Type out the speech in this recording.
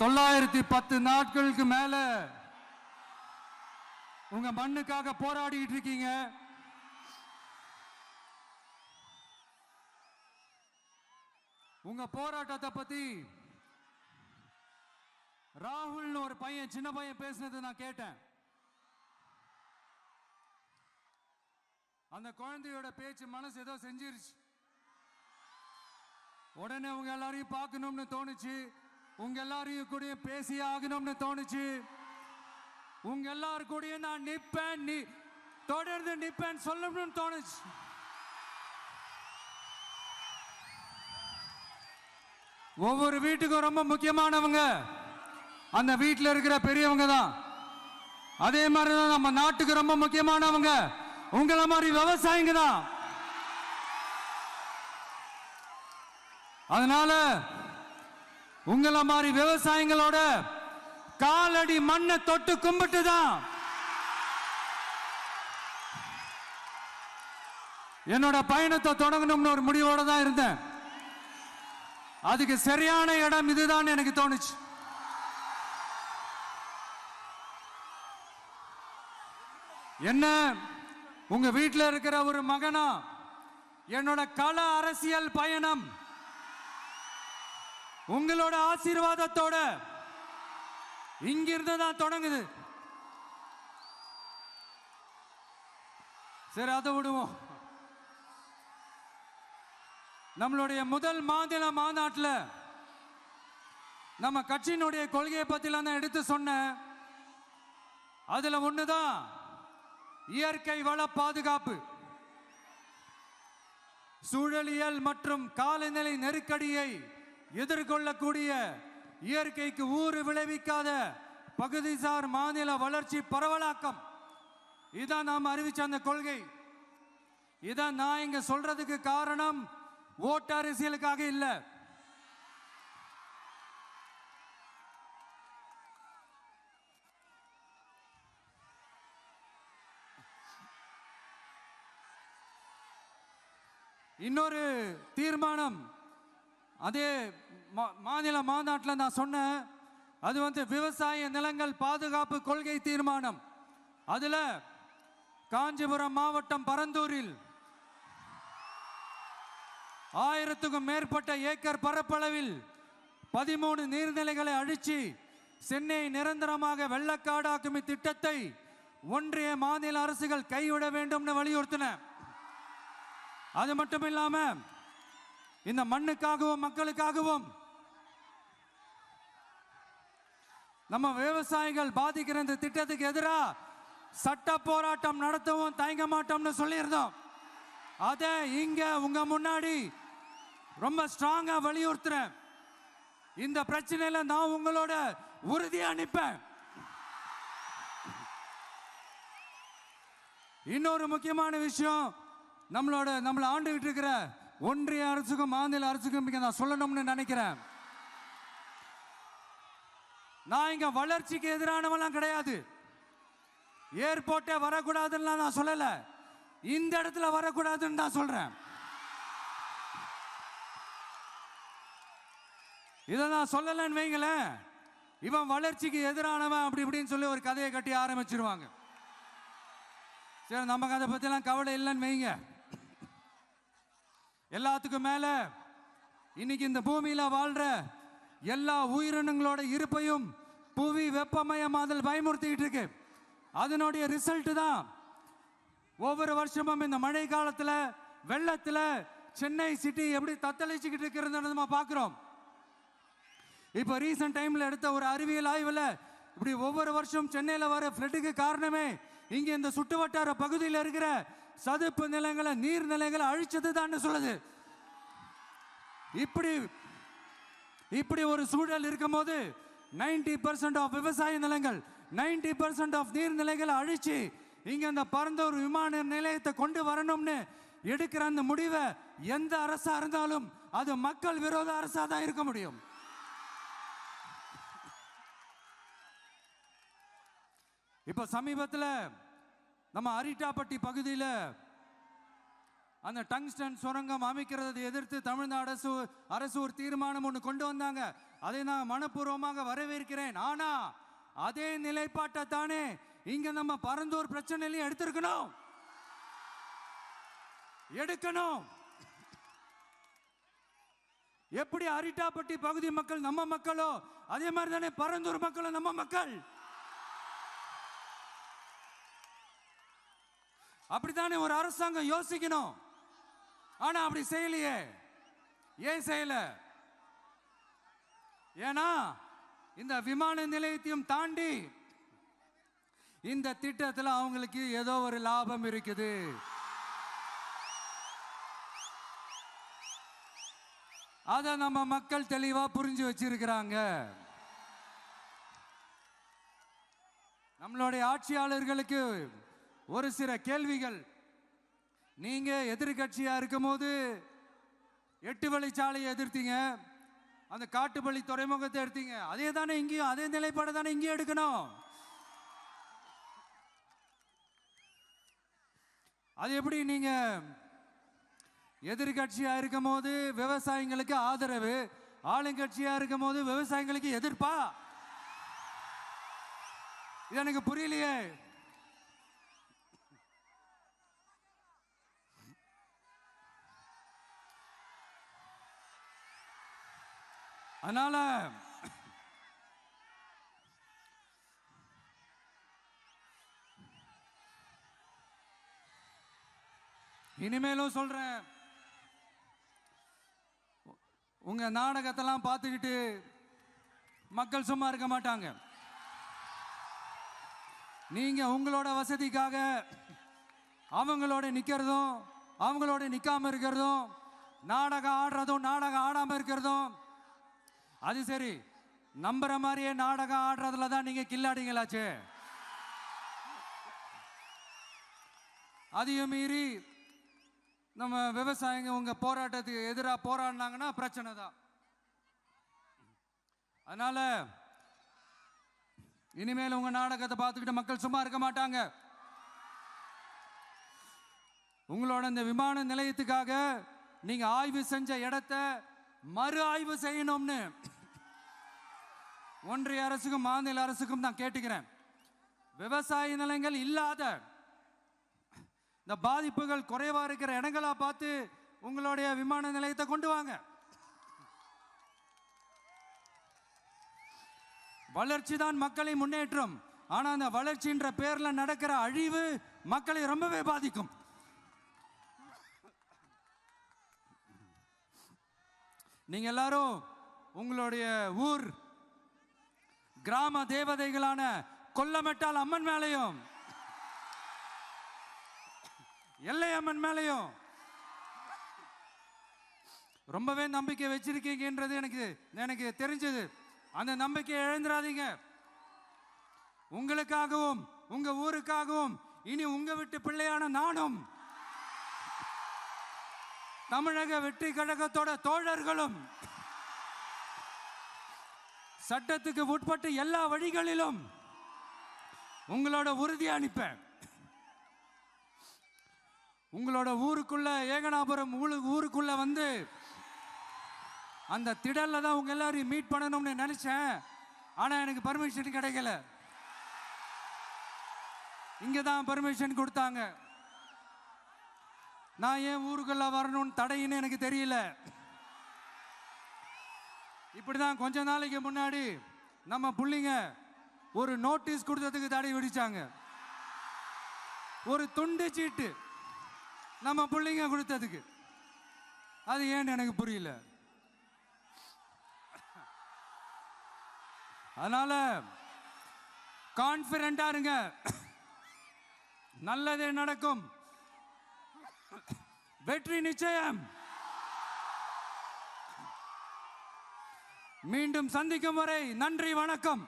910 நாட்களுக்கு மேல உங்க மண்ணுக்காக போராடிட்டு இருக்கீங்க. உங்க போராட்டத்தை பத்தி ராகுல் ஒரு பையன், சின்ன பையன் பேசினது நான் கேட்டேன். அந்த குழந்தையோட பேச்சு மனசு ஏதோ செஞ்சிருச்சு. உடனே உங்க எல்லாரையும் பார்க்கணும்னு தோணுச்சு, உங்க எல்லாரையும் கூட பேசி ஆகணும்னு தோணுச்சு. உங்க எல்லாரும் கூட நான் நிப்பேன், தொடர்ந்து நிப்பேன் சொல்லணும்னு தோணுச்சு. ஒவ்வொரு வீட்டுக்கும் ரொம்ப முக்கியமானவங்க அந்த வீட்டில் இருக்கிற பெரியவங்க தான். அதே மாதிரி தான் நம்ம நாட்டுக்கு ரொம்ப முக்கியமானவங்க உங்களை மாதிரி விவசாயிங்க தான். அதனால உங்களை மாதிரி விவசாயிகளோட காலடி மண்ணை தொட்டு கும்பிட்டு தான் என்னோட பயணத்தை தொடங்கணும்னு ஒரு முடிவோட தான் இருந்தேன். அதுக்கு சரியான இடம் இதுதான் எனக்கு தோணுச்சு. என்ன உங்க வீட்டில் இருக்கிற ஒரு மகனா என்னோட கள அரசியல் பயணம் உங்களோட ஆசீர்வாதத்தோட இங்கிருந்து தான் தொடங்குது. சரி, அதை விடுவோம். நம்மளுடைய முதல் மாநில மாநாட்டில் நம்ம கட்சியினுடைய கொள்கையை பத்திலாம் நான் எடுத்து சொன்னேன். அதுல ஒண்ணுதான் இயற்கை வள பாதுகாப்பு. சூழலியல் மற்றும் காலநிலை நெருக்கடியை எதிர்கொள்ளக்கூடிய இயற்கைக்கு ஊறு விளைவிக்காத பகுதிசார் மாநில வளர்ச்சி பரவலாக்கம். இதான் நாம் அறிவிச்ச அந்த கொள்கை. இதான் நான் இங்க சொல்றதுக்கு காரணம் ஓட்டு அரசியலுக்காக இல்ல. இன்னொரு தீர்மானம் அதே மாநில மாநாட்டில் நான் சொன்னேன். அது விவசாய நிலங்கள் பாதுகாப்பு கொள்கை தீர்மானம். அதுல காஞ்சிபுரம் மாவட்டம் பரந்தூரில் 1000க்கும் மேற்பட்ட ஏக்கர் பரப்பளவில் 13 நீர்நிலைகளை அழிச்சு சென்னையை நிரந்தரமாக வெள்ளக்காடாக்கும் திட்டத்தை ஒன்றிய மாநில அரசுகள் கைவிட வேண்டும் வலியுறுத்தின. அது மட்டும் இல்லாம இந்த மண்ணுக்காகவும் மக்களுக்காகவும் நம்ம விவசாயிகள் பாதிக்கிற இந்த திட்டத்துக்கு எதிராக சட்ட போராட்டம் நடத்தவும் தயங்க மாட்டோம்னு சொல்லியிருந்தோம். அதை இங்க உங்க முன்னாடி ரொம்ப ஸ்ட்ராங்கா வலியுறுத்துறேன். இந்த பிரச்சனையில நான் உங்களோட உறுதியா நிற்பேன். இன்னொரு முக்கியமான விஷயம், நம்மளை ஆண்டுகிட்டு இருக்கிற ஒன்றிய அரசுக்கும் மாநில அரசுக்கும் நான் சொல்லணும்னு நினைக்கிறேன். நான் இங்க வளர்ச்சிக்கு எதிரானவெல்லாம் கிடையாது. ஏர்போர்ட்டே வரக்கூடாதுன்னு நான் சொல்லல, இந்த இடத்துல வரக்கூடாதுன்னு நான் சொல்றேன். இதை நான் சொல்லலன்னு வைங்களேன், இவன் வளர்ச்சிக்கு எதிரானவன் அப்படி இப்படின்னு சொல்லி ஒரு கதையை கட்டி ஆரம்பிச்சிருவாங்க. சரி, நமக்கு அதை பத்திலாம் கவலை இல்லைன்னு வைங்க. எல்லாத்துக்கும் மேல இன்னைக்கு இந்த பூமியில வாழ்ற எல்லா உயிரினங்களோட இருப்பையும் புவி வெப்பமயமாதல் பயமுறுத்திட்டு இருக்கு. அதனுடைய ரிசல்ட் தான் ஒவ்வொரு வருஷமும் இந்த மழை காலத்துல வெள்ளத்துல சென்னை சிட்டி எப்படி தத்தளிச்சுக்கிட்டு இருக்கிறது நம்ம பார்க்கிறோம். இப்போ ரீசன்ட் டைம்ல எடுத்த ஒரு அறிவியல் ஆய்வுல இப்படி ஒவ்வொரு வருஷம் சென்னையில வர ஃப்ளட்டுக்கு காரணமே இங்க இந்த சுற்றுவட்டார பகுதியில் இருக்கிற சதுப்பு நிலங்களை நீர்நிலைகளை அழிச்சது தான் சொல்லுது. இப்படி ஒரு சூழல் இருக்கும் போது 90% ஆஃப் விவசாய நிலங்கள் 90% ஆஃப் நீர்நிலைகளை அழிச்சு இங்க அந்த பரந்தூர் விமான நிலையத்தை கொண்டு வரணும்னு எடுக்கிற அந்த முடிவை எந்த அரசா இருந்தாலும் அது மக்கள் விரோத அரசா தான் இருக்க முடியும். இப்ப சமீபத்தில் நம்ம அரிட்டாப்பட்டி பகுதியில் அந்த டங்ஸ்டன் சுரங்கம் அமைக்கிறதை எதிர்த்து தமிழ்நாடு அரசு ஒரு தீர்மானம் ஒன்று கொண்டு வந்தாங்க. அதை நான் மனப்பூர்வமாக வரவேற்கிறேன். ஆனா அதே நிலைப்பாட்டை தானே இங்க நம்ம பரந்தூர் பிரச்சனையிலையும் எடுக்கணும். எப்படி அரிட்டாப்பட்டி பகுதி மக்கள் நம்ம மக்களோ அதே மாதிரி தானே பரந்தூர் மக்களும் நம்ம மக்கள். அப்படித்தானே ஒரு அரசாங்கம் யோசிக்கணும். ஆனா அப்படி செய்யலையே. ஏன் செய்யல? ஏன்னா இந்த விமான நிலையத்தையும் தாண்டி இந்த திட்டத்தில் அவங்களுக்கு ஏதோ ஒரு லாபம் இருக்குது. அதை நம்ம மக்கள் தெளிவா புரிஞ்சு வச்சிருக்கிறாங்க. நம்மளுடைய ஆட்சியாளர்களுக்கு ஒரு சில கேள்விகள். நீங்க எதிர்கட்சியா இருக்கும் போது 8 வழிச்சாலையை எதிர்த்தீங்க, அந்த காட்டுப்பள்ளி துறைமுகத்தை எடுத்தீங்க. அதே தானே இங்கேயும், அதே நிலைப்பாடு தானே இங்கேயும் எடுக்கணும். அது எப்படி நீங்க எதிர்கட்சியா இருக்கும் போது விவசாயிகளுக்கு ஆதரவு, ஆளுங்கட்சியா இருக்கும் போது விவசாயிகளுக்கு எதிர்ப்பா? இது எனக்கு புரியலையே. அதனால இனிமேலும் சொல்றேன், உங்க நாடகத்தெல்லாம் பார்த்துக்கிட்டு மக்கள் சும்மா இருக்க மாட்டாங்க. நீங்க உங்களோட வசதிக்காக அவங்களோட நிக்கிறதும் அவங்களோட நிக்காம இருக்கிறதும், நாடகம் ஆடுறதும் நாடகம் ஆடாம இருக்கிறதும், அது சரி. நம்புற மாதிரியே நாடகம் ஆடுறதுல தான் நீங்க கில்லாடிங்களாச்சு. அதையும் மீறி நம்ம விவசாயிங்க உங்க போராட்டத்துக்கு எதிராக போராடினாங்கன்னா பிரச்சனை தான். அதனால இனிமேல் உங்க நாடகத்தை பார்த்துக்கிட்டு மக்கள் சும்மா இருக்க மாட்டாங்க. உங்களோட இந்த விமான நிலையத்துக்காக நீங்க ஆய்வு செஞ்ச இடத்தை மறு ஆய்வு செய்யணும்னு ஒன்றிய அரசுக்கும் மாநில அரசுக்கும் நான் கேட்டுக்கிறேன். விவசாய நிலங்கள் இல்லாத இந்த பாதிப்புகள் குறைவா இருக்கிற இடங்களா பார்த்து உங்களுடைய விமான நிலையத்தை கொண்டு வாங்க. வளர்ச்சி தான் மக்களை முன்னேற்றம். ஆனா அந்த வளர்ச்சின்ற பேர்ல நடக்கிற அழிவு மக்களை ரொம்பவே பாதிக்கும். நீங்க எல்லாரும் உங்களுடைய ஊர் கிராம தேவதைகளான கொல்லமெட்டால் அம்மன் மேலையும் எல்லை அம்மன் மேலையும் ரொம்பவே நம்பிக்கை வச்சிருக்கீங்கன்றது எனக்கு தெரிஞ்சது. அந்த நம்பிக்கையை இழந்துடாதீங்க. உங்களுக்காகவும் உங்க ஊருக்காகவும் இனி உங்க வீட்டு பிள்ளையான நானும் தமிழக வெற்றி கழகத்தோட தோழர்களும் சட்டத்துக்கு உட்பட்டு எல்லா வழிகளிலும் உங்களோட உறுதி அனுப்பேன். உங்களோட ஊருக்குள்ள ஏகனாபுரம் ஊருக்குள்ள வந்து அந்த திடல்ல தான் உங்க எல்லாரையும் மீட் பண்ணணும்னு நினைச்சேன். ஆனா எனக்கு பர்மிஷன் கிடைக்கல. இங்க தான் பர்மிஷன் கொடுத்தாங்க. நான் ஏன் ஊருக்குள்ள வரணும்னு தடையின்னு எனக்கு தெரியல. இப்படிதான் கொஞ்ச நாளைக்கு முன்னாடி நம்ம புள்ளிங்க ஒரு நோட்டீஸ் கொடுத்ததுக்கு தடை விதிச்சாங்க. ஒரு துண்டு சீட்டு நம்ம புள்ளிங்க கொடுத்ததுக்கு. அது ஏன்னு எனக்கு புரியல. அதனால கான்பிடண்டா இருங்க, நல்லதே நடக்கும், வெற்றி நிச்சயம். மீண்டும் சந்திக்கும் வரை நன்றி, வணக்கம்.